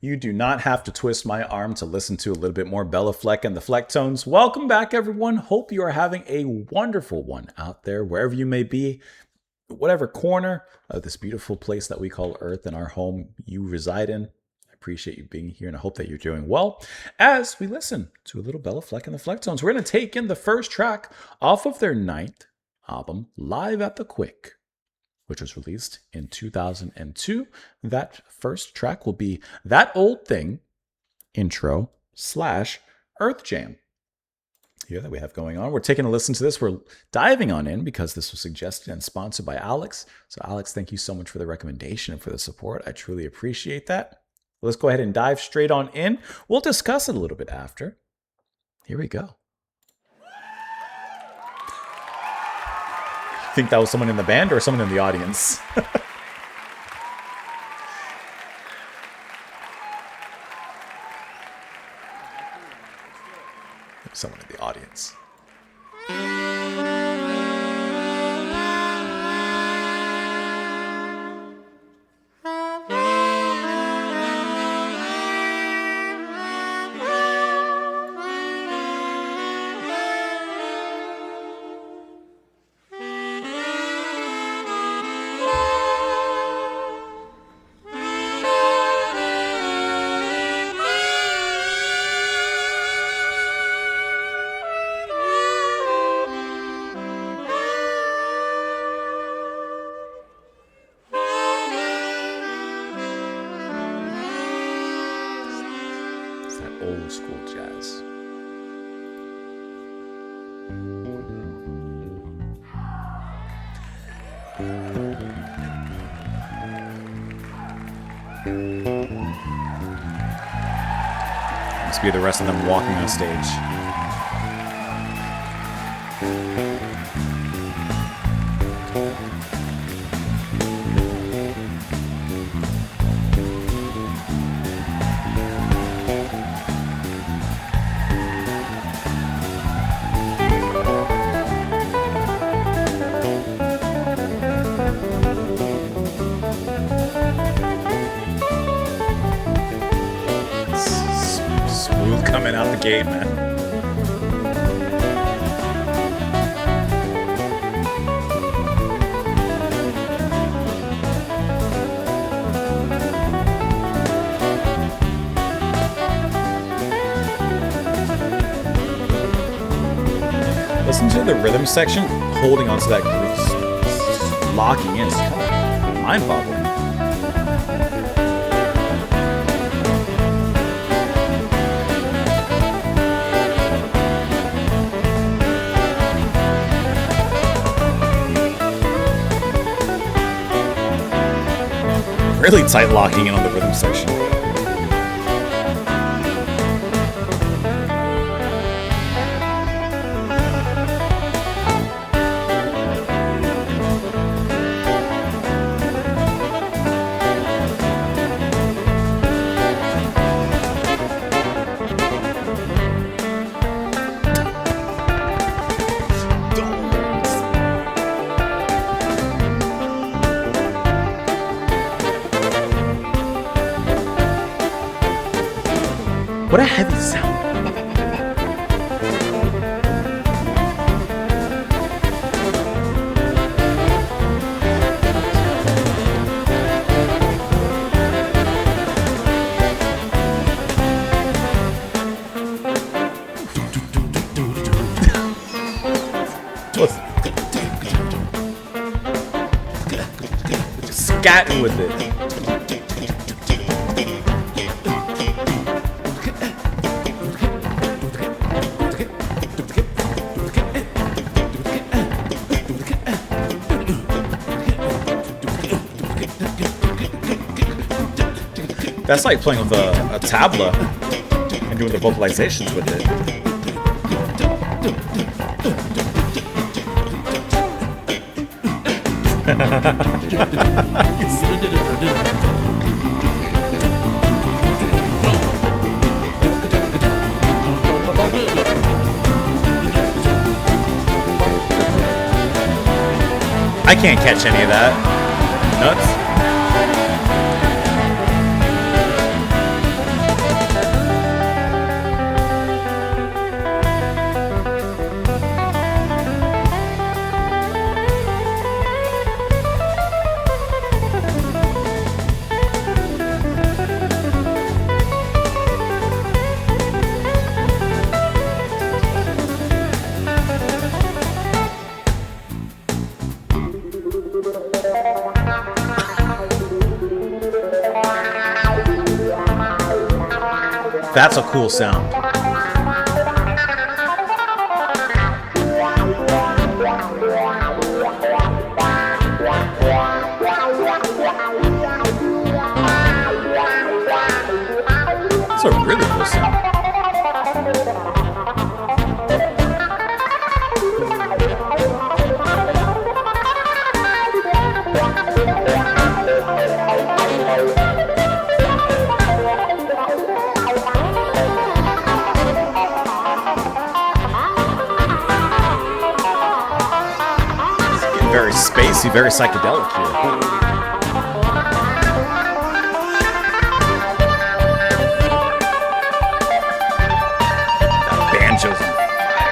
You do not have to twist my arm to listen to a little bit more Béla, Fleck, and the Flecktones. Welcome back, everyone. Hope you are having a wonderful one out there, wherever you may be, whatever corner of this beautiful place that we call Earth and our home you reside in. I appreciate you being here, and I hope that you're doing well as we listen to a little Béla, Fleck, and the Flecktones. We're going to take in the first track off of their 9th album, Live at the Quick, which was released in 2002. That first track will be That Old Thing intro / Earth Jam. Here that we have going on. We're taking a listen to this. We're diving on in because this was suggested and sponsored by Alex. So Alex, thank you so much for the recommendation and for the support. I truly appreciate that. Let's go ahead and dive straight on in. We'll discuss it a little bit after. Here we go. Think that was someone in the band or someone in the audience? Someone in the audience. Old school jazz. Must be the rest of them walking on stage. Coming out the gate, man. Listen to the rhythm section, holding onto that groove, locking in. It's kind of mind-boggling. Really tight locking in on the rhythm section. What a heavy sound. Just scatting with it. That's like playing with a tabla and doing the vocalizations with it. I can't catch any of that. Nuts. That's a cool sound. That's a really cool sound. Very spacey, very psychedelic here. That banjo's on fire.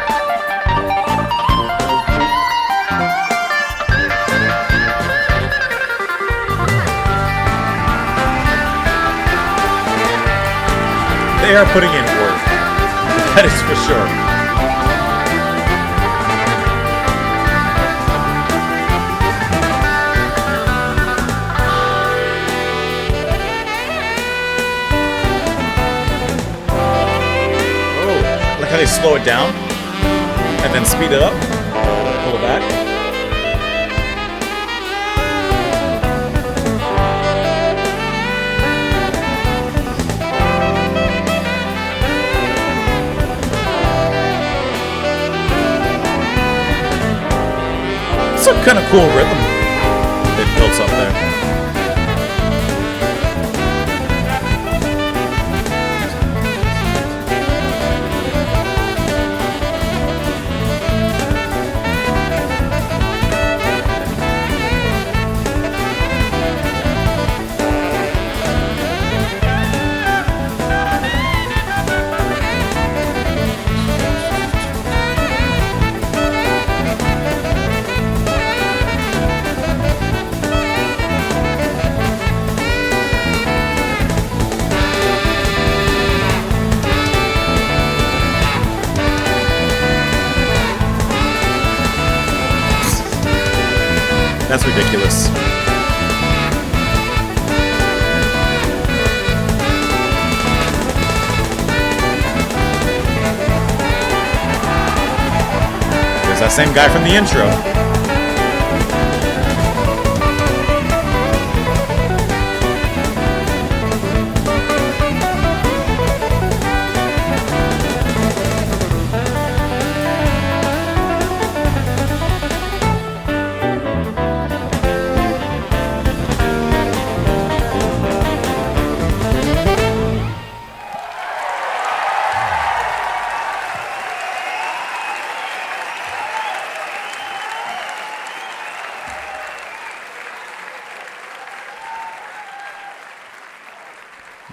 They are putting in work. That is for sure. How they slow it down and then speed it up, pull it back. Some kind of cool rhythm they've built up there. That's ridiculous. There's that same guy from the intro.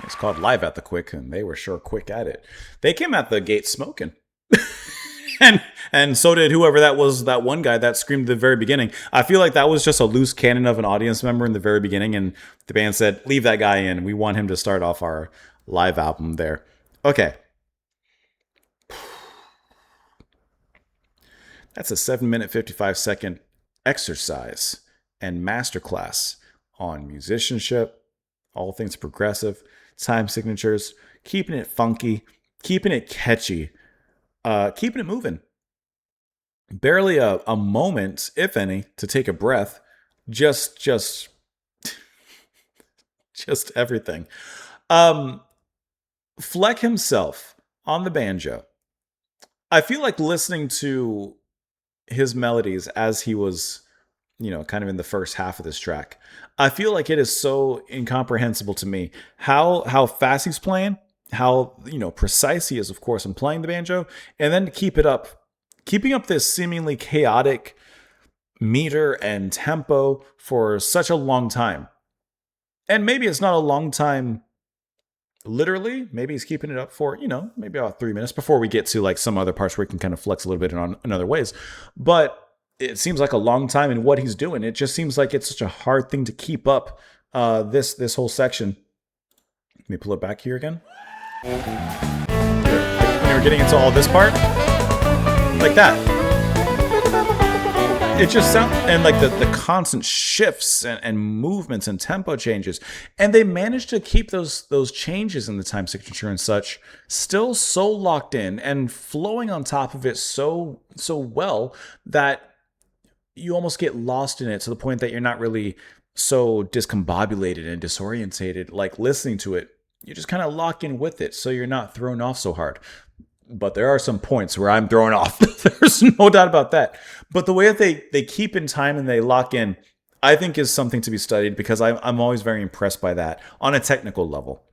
It's called Live at the Quick, and they were sure quick at it. They came at the gate smoking. and so did whoever that was, that one guy that screamed at the very beginning. I feel like that was just a loose cannon of an audience member in the very beginning, and the band said, leave that guy in. We want him to start off our live album there. Okay. That's a 7-minute, 55-second exercise and masterclass on musicianship, all things progressive, time signatures, keeping it funky, keeping it catchy, keeping it moving. Barely a moment, if any, to take a breath. Just everything. Fleck himself on the banjo. I feel like listening to his melodies as he was, kind of in the first half of this track. I feel like it is so incomprehensible to me how fast he's playing, how precise he is, of course, in playing the banjo, and then to keeping up this seemingly chaotic meter and tempo for such a long time. And maybe it's not a long time literally, maybe he's keeping it up for, maybe about 3 minutes before we get to like some other parts where he can kind of flex a little bit in other ways. But it seems like a long time in what he's doing. It just seems like it's such a hard thing to keep up this whole section. Let me pull it back here again. When we're getting into all this part, like that. it just sounds, and like the constant shifts and movements and tempo changes, and they managed to keep those changes in the time signature and such still so locked in and flowing on top of it so well that you almost get lost in it to the point that you're not really so discombobulated and disorientated like listening to it. You just kind of lock in with it so you're not thrown off so hard. But there are some points where I'm thrown off. There's no doubt about that. But the way that they keep in time and they lock in, I think is something to be studied, because I'm always very impressed by that on a technical level.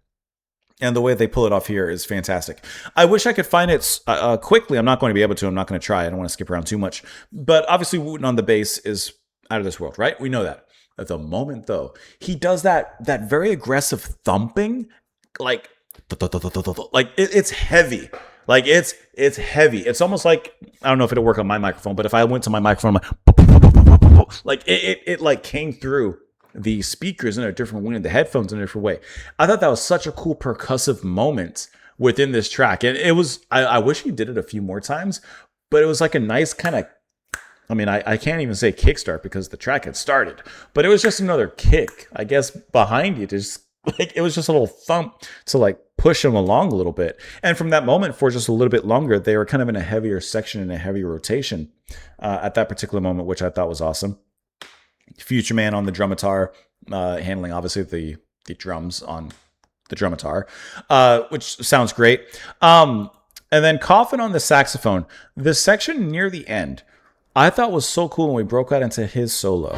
And the way they pull it off here is fantastic. I wish I could find it quickly. I'm not going to be able to. I'm not going to try. I don't want to skip around too much. But obviously, Wooten on the bass is out of this world, right? We know that. At the moment, though, he does that very aggressive thumping, like it's heavy. Like it's heavy. It's almost like, I don't know if it'll work on my microphone, but if I went to my microphone, like it like came through the speakers in a different way, the headphones in a different way. I thought that was such a cool percussive moment within this track. And it was, I wish he did it a few more times, but it was like a nice kind of, I mean, I can't even say kickstart because the track had started, but it was just another kick, I guess, behind you. Just like, it was just a little thump to like push them along a little bit. And from that moment for just a little bit longer, they were kind of in a heavier section and a heavier rotation at that particular moment, which I thought was awesome. Future Man on the drumitar, handling obviously the drums on the drumitar, which sounds great. And then Coffin on the saxophone. The section near the end, I thought was so cool when we broke out into his solo.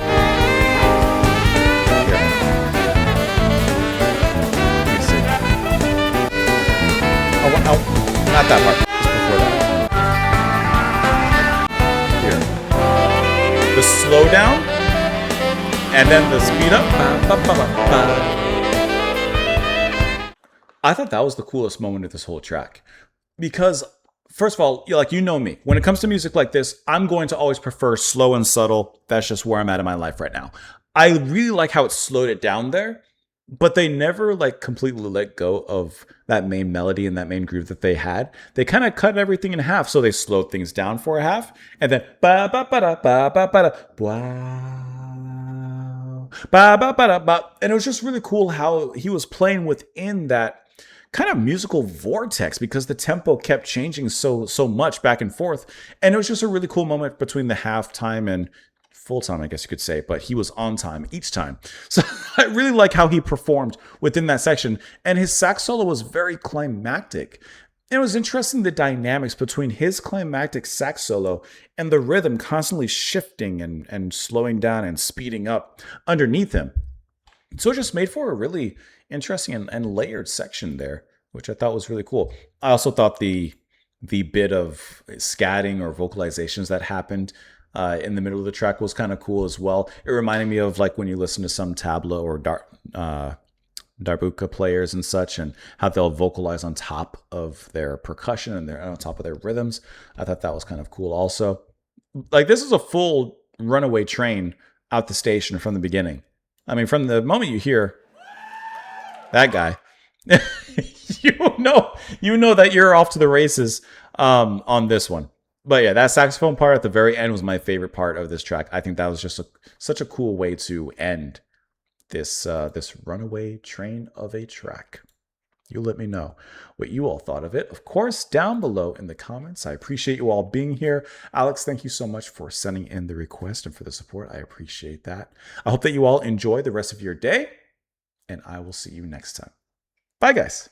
Oh, not that part. Just before that. Here. The slowdown, and then the speed up. I thought that was the coolest moment of this whole track. Because, first of all, like, you know me. When it comes to music like this, I'm going to always prefer slow and subtle. That's just where I'm at in my life right now. I really like how it slowed it down there. But they never like completely let go of that main melody and that main groove that they had. They kind of cut everything in half, so they slowed things down for a half, and then ba ba ba da ba ba ba da wow ba ba ba da ba. And it was just really cool how he was playing within that kind of musical vortex, because the tempo kept changing so much back and forth, and it was just a really cool moment between the halftime and full time, I guess you could say, but he was on time each time. So I really like how he performed within that section, and his sax solo was very climactic. And it was interesting the dynamics between his climactic sax solo and the rhythm constantly shifting and slowing down and speeding up underneath him. So it just made for a really interesting and layered section there, which I thought was really cool. I also thought the bit of scatting or vocalizations that happened in the middle of the track was kind of cool as well. It reminded me of like when you listen to some tabla or darbuka players and such, and how they'll vocalize on top of their percussion and on top of their rhythms. I thought that was kind of cool also. Like, this is a full Runaway Train out the station from the beginning. I mean, from the moment you hear that guy, you know that you're off to the races on this one. But yeah, that saxophone part at the very end was my favorite part of this track. I think that was just such a cool way to end this Runaway Train of a track. You let me know what you all thought of it, of course, down below in the comments. I appreciate you all being here. Alex, thank you so much for sending in the request and for the support. I appreciate that. I hope that you all enjoy the rest of your day, and I will see you next time. Bye, guys.